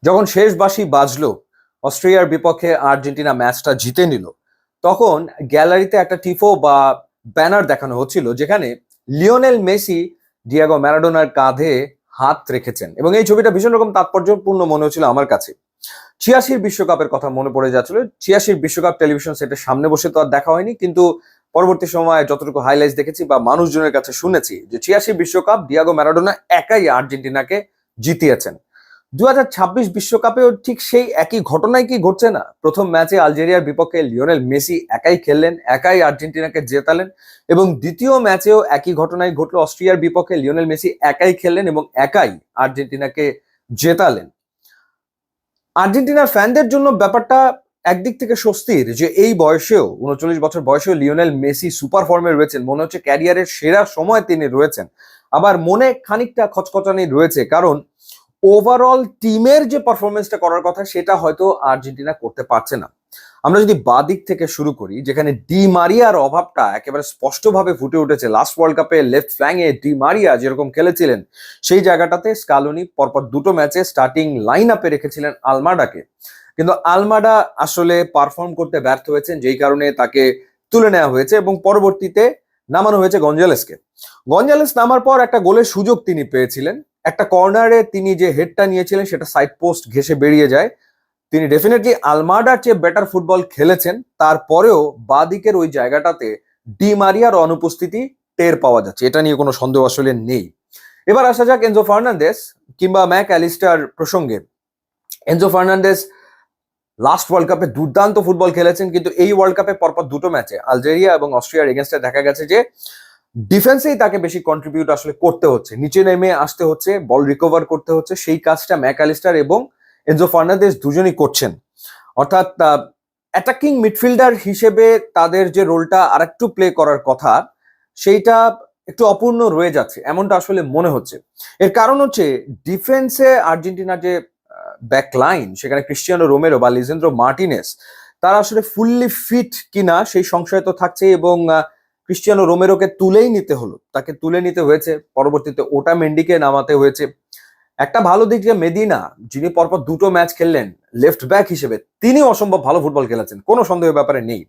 যখন শেষ বাঁশি বাজলো, অস্ট্রেলিয়ার বিপক্ষে আর্জেন্টিনা ম্যাচটা জিতে নিল, তখন গ্যালারিতে একটা টিফো বা ব্যানার দেখানো হচ্ছিল যেখানে লিওনেল মেসি ডিয়েগো ম্যারাডোনার কাঁধে হাত রেখেছেন, এবং এই ছবিটা ভীষণ রকম তাৎপর্যপূর্ণ মনে হচ্ছিল আমার কাছে। 86 বিশ্বকাপের কথা মনে পড়ে যাচ্ছিল। 86 বিশ্বকাপ টেলিভিশন সেটের সামনে বসে তো আর দেখা হয়নি, কিন্তু পরবর্তী সময়ে যতটুকু হাইলাইটস দেখেছি বা মানুষজনের কাছে শুনেছি যে 86 বিশ্বকাপ ডিয়েগো ম্যারাডোনা একাই আর্জেন্টিনাকে জিতিয়েছেন। 2026 বিশ্বকাপেও ঠিক সেই একই ঘটনাই কি ঘটছে না? প্রথম ম্যাচে আলজেরিয়ার বিপক্ষে লিওনেল মেসি একাই খেললেন, একাই আর্জেন্টিনাকে জেতালেন, এবং দ্বিতীয় ম্যাচেও একই ঘটনাই ঘটলো। অস্ট্রিয়ার বিপক্ষে লিওনেল মেসি একাই খেললেন এবং একাই আর্জেন্টিনাকে জেতালেন। আর্জেন্টিনার ফ্যানদের জন্য ব্যাপারটা একদিক থেকে স্বস্তির যে এই বয়সেও, 39 বছর বয়সেও লিওনেল মেসি সুপার ফর্মে রয়েছেন, মনে হচ্ছে ক্যারিয়ারের সেরা সময় তিনি রয়েছেন। আবার মনে খানিকটা খচখচানি রয়েছে, কারণ ওভারঅল টিমের যে পারফরমেন্সটা করার কথা সেটা হয়তো আর্জেন্টিনা করতে পারছে না। আমরা যদি বাদিক থেকে শুরু করি, যেখানে ডি মারিয়ার অভাবটা একেবারে স্পষ্টভাবে ফুটে উঠেছে। লাস্ট ওয়ার্ল্ড কাপে লেফট ফ্ল্যাঙ্গে ডি মারিয়া যেরকম খেলেছিলেন, সেই জায়গাটাতে স্কালোনি পরপর দুটো ম্যাচে স্টার্টিং লাইন আপে রেখেছিলেন আলমাডাকে, কিন্তু আলমাডা আসলে পারফর্ম করতে ব্যর্থ হয়েছেন, যেই কারণে তাকে তুলে নেওয়া হয়েছে এবং পরবর্তীতে নামানো হয়েছে গঞ্জালেসকে। গঞ্জালেস নামার পর একটা গোলের সুযোগ তিনি পেয়েছিলেন, একটা কর্নারে তিনি যে হেডটা নিয়েছিলেন সেটা সাইড পোস্ট ঘেসে বেরিয়ে যায়। তিনি ডেফিনেটলি আলমাডার চেয়ে বেটার ফুটবল খেলেছেন, তারপরেও বাদিকের ওই জায়গাটাতে ডি মারিয়ার অনুপস্থিতি টের পাওয়া যাচ্ছে, এটা নিয়ে কোনো সন্দেহ আসলে নেই। এবার আসা যাক এনজো ফার্নান্দেস কিংবা ম্যাক অ্যালিস্টার প্রসঙ্গে। এনজো ফার্নান্দেস লাস্ট ওয়ার্ল্ড কাপে দুর্দান্ত ফুটবল খেলেছেন, কিন্তু এই ওয়ার্ল্ড কাপে পরপর দুটো ম্যাচে আলজেরিয়া এবং অস্ট্রিয়ার এগেনস্টে দেখা গেছে যে ডিফেন্সেই তাকে বেশি কন্ট্রিবিউট আসলে করতে হচ্ছে, নিচে নেমে আসতে হচ্ছে, বল রিকভার করতে হচ্ছে। সেই কাজটা ম্যাক অ্যালিস্টার এবং এনজো ফার্নান্দেস দুজনই করছেন। অর্থাৎ অ্যাটাকিং মিডফিল্ডার হিসেবে তাদের যে রোলটা আরেকটু প্লে করার কথা, সেইটা একটু অপূর্ণ রয়ে যাচ্ছে এমনটা আসলে মনে হচ্ছে। এর কারণ হচ্ছে ডিফেন্সে আর্জেন্টিনার যে ব্যাক লাইন, সেখানে ক্রিস্টিয়ানো রোমেরো বা লিজেন্দ্রো মার্টিনেস, তারা আসলে ফুললি ফিট কিনা সেই সংশয় তো থাকছে, এবং ক্রিস্টিয়ানো রোমেরোকে তুলেই নিতে হলো, তাকে তুলে নিতে হয়েছে, পরবর্তীতে ওটা মেন্ডিকে নামাতে হয়েছে। একটা ভালো দিক যে মেদিনা, যিনি পরপর দুটো ম্যাচ খেললেন লেফট ব্যাক হিসেবে, তিনি অসম্ভব ভালো ফুটবল খেলেছেন, কোনো সন্দেহের ব্যাপারে নেই।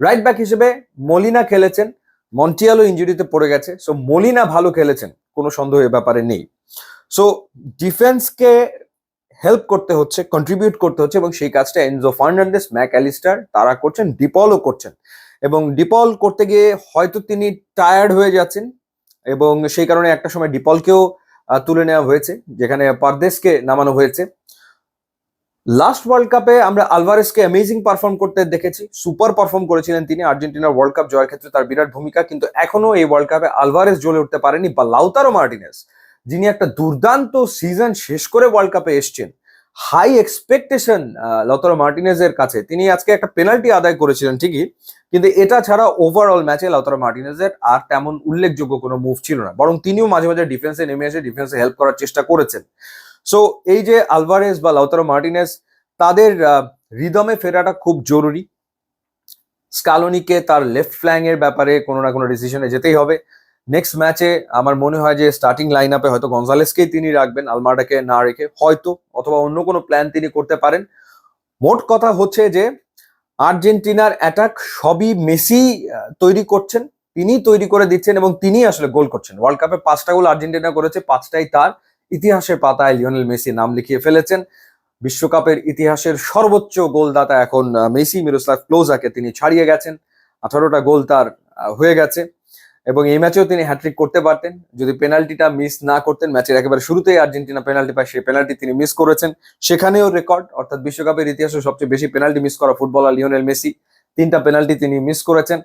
রাইট ব্যাক হিসেবে মলিনা খেলেছেন, মন্টিয়ালো ইঞ্জুরিতে পড়ে গেছে, সো মলিনা ভালো খেলেছেন, কোনো সন্দেহের ব্যাপারে নেই। সো ডিফেন্সকে হেল্প করতে হচ্ছে, কন্ট্রিবিউট করতে হচ্ছে, এবং সেই কাজটা এনজো ফার্নান্দেস, ম্যাক অ্যালিস্টার তারা করছেন, ডিপলও করছেন। এবং ডিপল করতে গিয়ে হয়তো তিনি টায়ার্ড হয়ে যাচ্ছেন, এবং সেই কারণে একটা সময় ডিপলকেও তুলে নেওয়া হয়েছে, যেখানে পারদেসকে নামানো হয়েছে। লাস্ট ওয়ার্ল্ড কাপে আমরা আলভারেসকে অ্যামেজিং পারফর্ম করতে দেখেছি, সুপার পারফর্ম করেছিলেন তিনি, আর্জেন্টিনার ওয়ার্ল্ড কাপ জয়ের ক্ষেত্রে তার বিরাট ভূমিকা, কিন্তু এখনো এই ওয়ার্ল্ড কাপে আলভারেস জ্বলে উঠতে পারেনি। বা লাউতারো মার্টিনেস, যিনি একটা দুর্দান্ত সিজন শেষ করে ওয়ার্ল্ড কাপে এসছেন, হাই এক্সপেকটেশন লাউতারো মার্টিনেজের কাছে। তিনি আজকে একটা পেনাল্টি আদায় করেছিলেন ঠিকই, কিন্তু এটা ছাড়া ওভারঅল ম্যাচে লাউতারো মার্টিনেজের আর তেমন উল্লেখযোগ্য কোনো মুভ ছিল না, বরং তিনিও মাঝে মাঝে ডিফেন্সে নেমে এসে ডিফেন্সে হেল্প করার চেষ্টা করেছেন। সো এই যে আলভারেজ বা লাউতারো মার্টিনেজ, তাদের রিদমে ফেরাটা খুব জরুরি। স্কালোনিকে তার লেফট ফ্ল্যাং এর ব্যাপারে কোনো না কোনো ডিসিশনে যেতেই হবে। নেক্সট ম্যাচে আমার মনে হয় যে স্টার্টিং লাইন আপে হয়তো গঞ্জালেসকেই তিনি রাখবেন, আলমাডাকে না রেখে, হয়তো, অথবা অন্য কোনো প্ল্যান তিনি করতে পারেন। মোট কথা হচ্ছে যে আর্জেন্টিনার অ্যাটাক সবই মেসি তৈরি করছেন, তিনি তৈরি করে দিচ্ছেন, এবং তিনি আসলে গোল করছেন। ওয়ার্ল্ড কাপে 5টা গোল আর্জেন্টিনা করেছে, 5টাই তার। ইতিহাসের পাতায় লিওনেল মেসি নাম লিখিয়ে ফেলেছেন। বিশ্বকাপের ইতিহাসের সর্বোচ্চ গোলদাতা এখন মেসি, মিরোস্লাভ ক্লোজাকে তিনি ছাড়িয়ে গেছেন। 18টা গোল তার হয়ে গেছে, এবং এই ম্যাচেও তিনি হ্যাট্রিক করতে পারতেন যদি পেনাল্টিটা মিস না করতেন। ম্যাচের একেবারে শুরুতেই আর্জেন্টিনা পেনাল্টি পায়, সেই পেনাল্টি তিনি মিস করেছেন, সেখানেও রেকর্ড। অর্থাৎ বিশ্বকাপের ইতিহাসে সবচেয়ে বেশি পেনাল্টি মিস করা ফুটবলার লিওনেল মেসি, 3টা পেনাল্টি তিনি মিস করেছেন।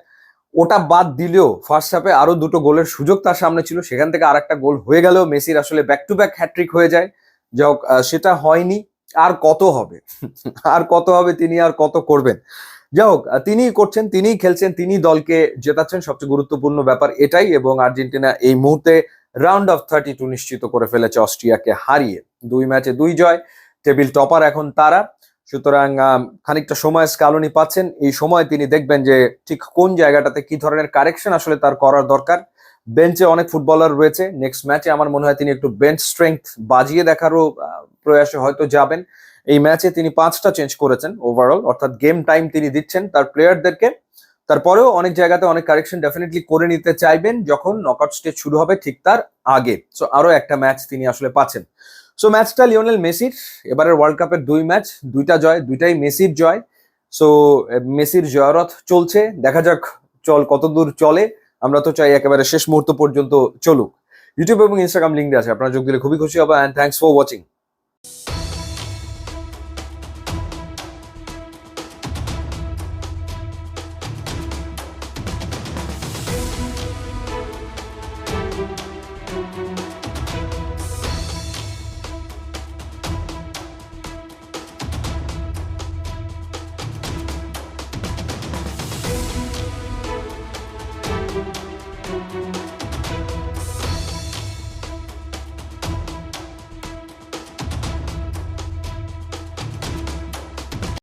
ওটা বাদ দিলেও ফার্স্ট হাফে আরো দুটো গোলের সুযোগ তার সামনে ছিল, সেখান থেকে আর একটা গোল হয়ে গেলেও মেসির আসলে ব্যাক টু ব্যাক হ্যাট্রিক হয়ে যায়। যাই হোক, সেটা হয়নি। আর কত হবে, আর কত হবে, তিনি আর কত করবেন? যাই হোক, তিনিই করছেন, তিনিই খেলছেন, তিনি দলকে জেতাচ্ছেন, সবচেয়ে গুরুত্বপূর্ণ ব্যাপার এটাই। এবং আর্জেন্টিনা এই মুহূর্তে রাউন্ড অফ 32 নিশ্চিত করে ফেলেছে অস্ট্রিয়াকে হারিয়ে। 2 ম্যাচে 2 জয়, টেবিল টপার এখন তারা। সুতরাং খানিকটা সময় স্কালোনি পাচ্ছেন, এই সময় তিনি দেখবেন যে ঠিক কোন জায়গাটাতে কি ধরনের কারেকশন আসলে তার করার দরকার। বেঞ্চে অনেক ফুটবলার রয়েছে, নেক্সট ম্যাচে আমার মনে হয় তিনি একটু বেঞ্চ স্ট্রেংথ বাজিয়ে দেখারও প্রয়াসে হয়তো যাবেন। এই ম্যাচে তিনি 5টা চেঞ্জ করেছেন ওভারঅল, অর্থাৎ গেম টাইম তিনি দিচ্ছেন তার প্লেয়ারদেরকে। তারপরেও অনেক জায়গাতে অনেক কারেকশন ডেফিনেটলি করে নিতে চাইবেন যখন নকআউট স্টেজ শুরু হবে ঠিক তার আগে। সো আরো একটা ম্যাচ তিনি আসলে পাচ্ছেন। সো ম্যাচটা লিওনেল মেসির, এবারের ওয়ার্ল্ড কাপের 2 ম্যাচ 2টা জয়, 2টাই মেসির জয়। সো মেসির জয়রথ চলছে, দেখা যাক কতদূর চলে। আমরা তো চাই একেবারে শেষ মুহূর্ত পর্যন্ত চলুক। ইউটিউব এবং ইনস্টাগ্রাম লিঙ্ক আছে, আপনারা যোগ দিলে খুবই খুশি হবে। And thanks for watching.